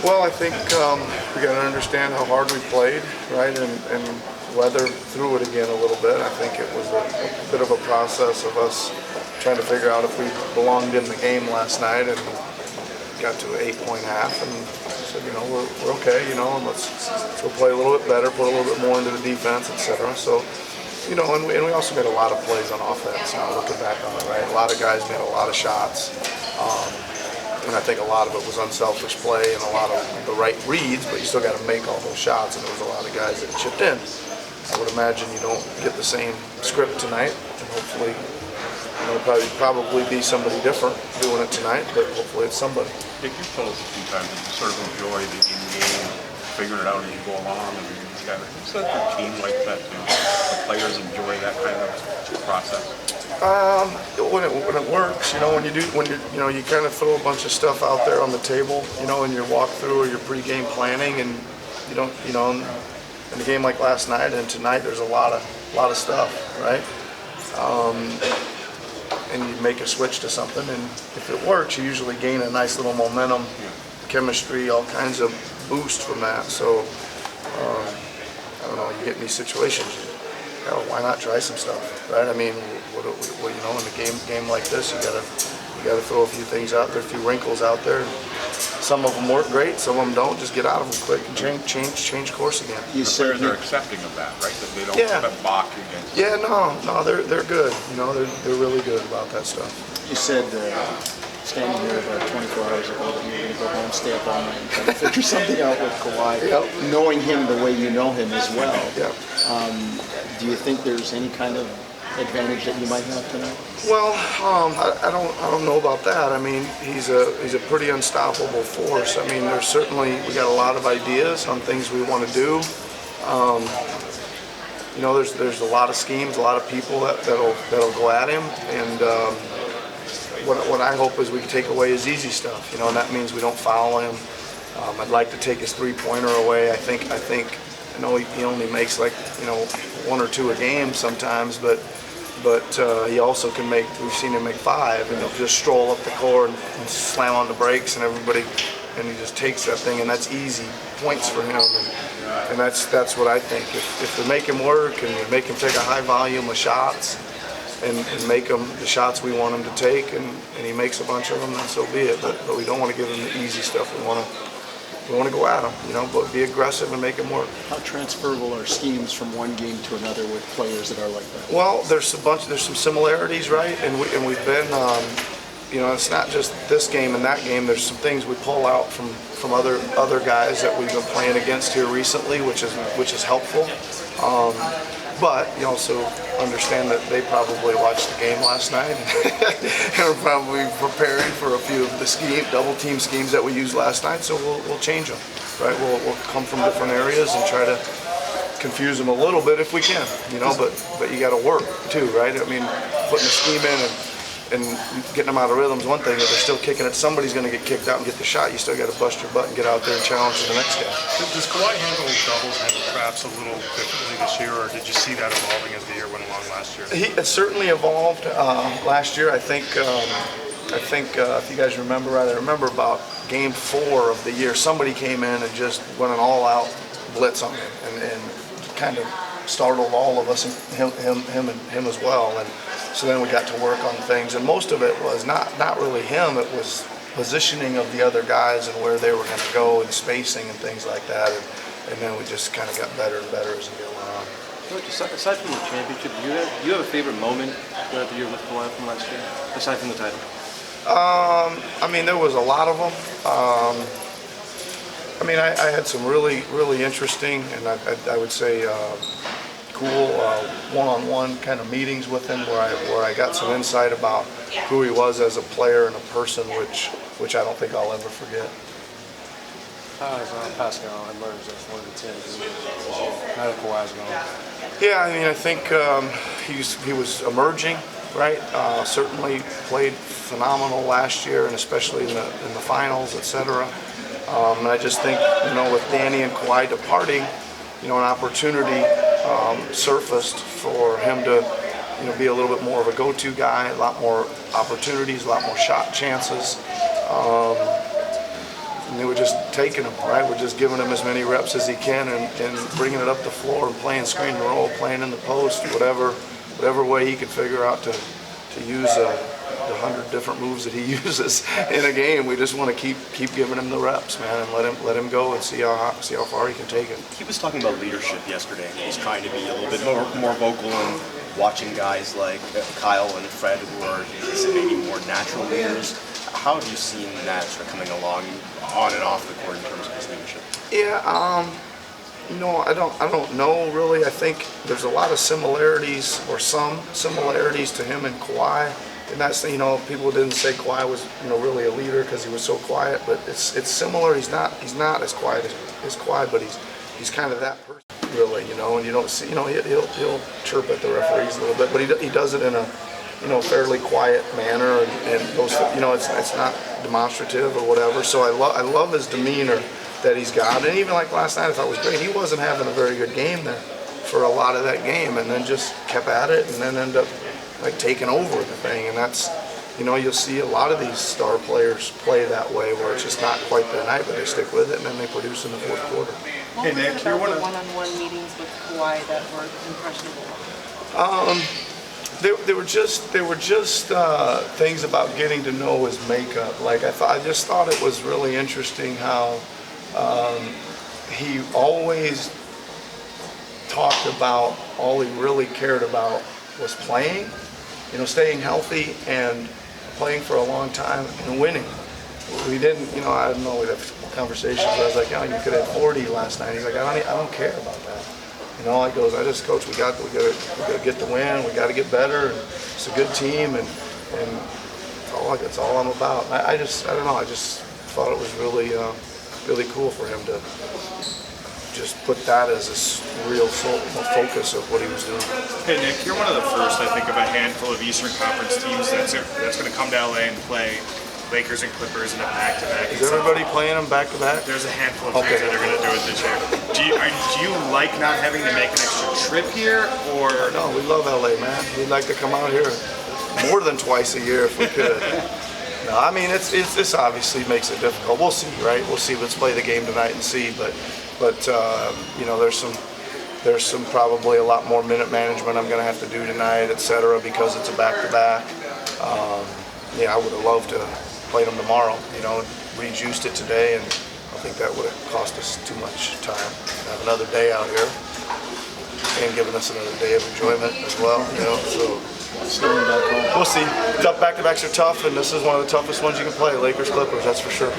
Well, I think we got to understand how hard we played, right, and weather through it again a little bit. I think it was a bit of a process of us trying to figure out if we belonged in the game last night, and got to an 8-point half, and said, we're okay, and let's play a little bit better, put a little bit more into the defense, etc. So, and we also made a lot of plays on offense. Now looking back on it, right, a lot of guys made a lot of shots. And I think a lot of it was unselfish play and a lot of the right reads, but you still got to make all those shots, and there was a lot of guys that chipped in. I would imagine you don't get the same script tonight, and hopefully, probably be somebody different doing it tonight, but hopefully it's somebody. Dick, you've told us a few times that you sort of enjoy the game, figuring it out as you go along, and you got a team like that too. The players enjoy that kind of process. When it works, when you kind of throw a bunch of stuff out there on the table, in your walkthrough or your pregame planning, and in a game like last night and tonight, there's a lot of stuff, right? And you make a switch to something, and if it works, you usually gain a nice little momentum, chemistry, all kinds of boost from that. So, I don't know, you get in these situations, why not try some stuff, right? I mean, in a game like this, you gotta throw a few things out there, a few wrinkles out there. Some of them work great, some of them don't. Just get out of them quick and change course again. The players are accepting of that, right? That they don't balk against. Yeah, no, they're good. They're really good about that stuff. You said standing here about 24 hours ago that you were going to go home, stay up all night, and try to figure something out with Kawhi. Knowing him the way you know him as well. Do you think there's any kind of advantage that you might have tonight? Well, I don't know about that. I mean, he's a pretty unstoppable force. I mean, we got a lot of ideas on things we want to do. There's a lot of schemes, a lot of people that'll go at him, and what I hope is we can take away his easy stuff. And that means we don't foul him. I'd like to take his three-pointer away. I think he only makes one or two a game sometimes, but he also can make. We've seen him make 5, and he'll just stroll up the court and slam on the brakes, and he just takes that thing, and that's easy points for him, and that's what I think. If we make him work and we make him take a high volume of shots, and make him the shots we want him to take, and he makes a bunch of them, then so be it. But we don't want to give him the easy stuff. We want to go at him, but be aggressive and make him work. How transferable are schemes from one game to another with players that are like that? Well, there's some similarities, right? And we've been, it's not just this game and that game. There's some things we pull out from other guys that we've been playing against here recently, which is helpful. But you also understand that they probably watched the game last night and are probably preparing for a few of the double team schemes that we used last night. So we'll change them, right? We'll come from different areas and try to confuse them a little bit if we can, But you got to work too, right? I mean, putting a scheme in and getting them out of rhythm is one thing. If they're still kicking it, somebody's going to get kicked out and get the shot. You still got to bust your butt and get out there and challenge the next guy. Does Kawhi handle doubles, handle traps a little differently this year, or did you see that evolving as the year went along last year? It certainly evolved last year. I think if you guys remember right, I remember about Game 4 of the year, somebody came in and just went an all-out blitz on him and kind of startled all of us, and him as well. And so then we got to work on things, and most of it was not really him. It was positioning of the other guys and where they were going to go and spacing and things like that. And then we just kind of got better and better as the year went on. Coach, aside from the championship, do you have a favorite moment throughout the year with Kawhi from last year, aside from the title? I mean, there was a lot of them. I had some really, really interesting, and I would say cool one-on-one kind of meetings with him where I got some insight about who he was as a player and a person, which I don't think I'll ever forget. Pascal emerged as one of the 10 now that Kawhi's gone. Yeah, I mean, I think he was emerging, right? Certainly played phenomenal last year, and especially in the finals, etc. And I just think, with Danny and Kawhi departing, an opportunity surfaced for him to, be a little bit more of a go-to guy, a lot more opportunities, a lot more shot chances. and they were just taking him, right? We're just giving him as many reps as he can and bringing it up the floor and playing screen and roll, playing in the post, whatever way he could figure out to use the 100 different moves that he uses in a game. We just want to keep giving him the reps, man, and let him go and see how far he can take it. He was talking about leadership yesterday. He was trying to be a little bit more vocal and watching guys like Kyle and Fred who are maybe more natural leaders. How have you seen that sort of coming along on and off the court in terms of his leadership? Yeah, I don't know really. I think there's a lot of similarities, or some similarities to him and Kawhi. And that's, people didn't say Kawhi was, really a leader because he was so quiet, but it's similar. He's not as quiet as Kawhi, but he's kind of that person, really, and you don't see, he'll chirp at the referees a little bit, but he does it in a, fairly quiet manner, and those, it's not demonstrative or whatever. So I love his demeanor that he's got, and even like last night, I thought was great. He wasn't having a very good game there for a lot of that game, and then just kept at it, and then ended up like taking over the thing. And that's, you'll see a lot of these star players play that way, where it's just not quite their night, but they stick with it, and then they produce in the fourth quarter. What was it about the one-on-one meetings with Kawhi that were impressionable? They were just things about getting to know his makeup. Like I just thought it was really interesting how he always talked about all he really cared about was playing, staying healthy and playing for a long time and winning. We didn't, I don't know, we'd have conversations where I was like, you could have 40 last night. He's like, I don't care about that. I goes, Coach, we got to get the win. We got to get better. And it's a good team, and that's all I'm about. I don't know. I just thought it was really cool for him to just put that as a real focus of what he was doing. Hey Nick, you're one of the first, I think, of a handful of Eastern Conference teams that's going to come to LA and play Lakers and Clippers in a back-to-back. Is everybody playing them back-to-back? There's a handful of teams that are going to do it this year. Do you like not having to make an extra trip here, or? No, we love LA, man. We'd like to come out here more than twice a year if we could. No, I mean, this obviously makes it difficult. We'll see, right? We'll see. Let's play the game tonight and see. But there's some probably a lot more minute management I'm going to have to do tonight, etc., because it's a back-to-back. I would have loved to play them tomorrow. We juiced it today, and I think that would have cost us too much time. Have another day out here and giving us another day of enjoyment as well. So. We'll see. Tough back-to-backs are tough, and this is one of the toughest ones you can play. Lakers, Clippers, that's for sure.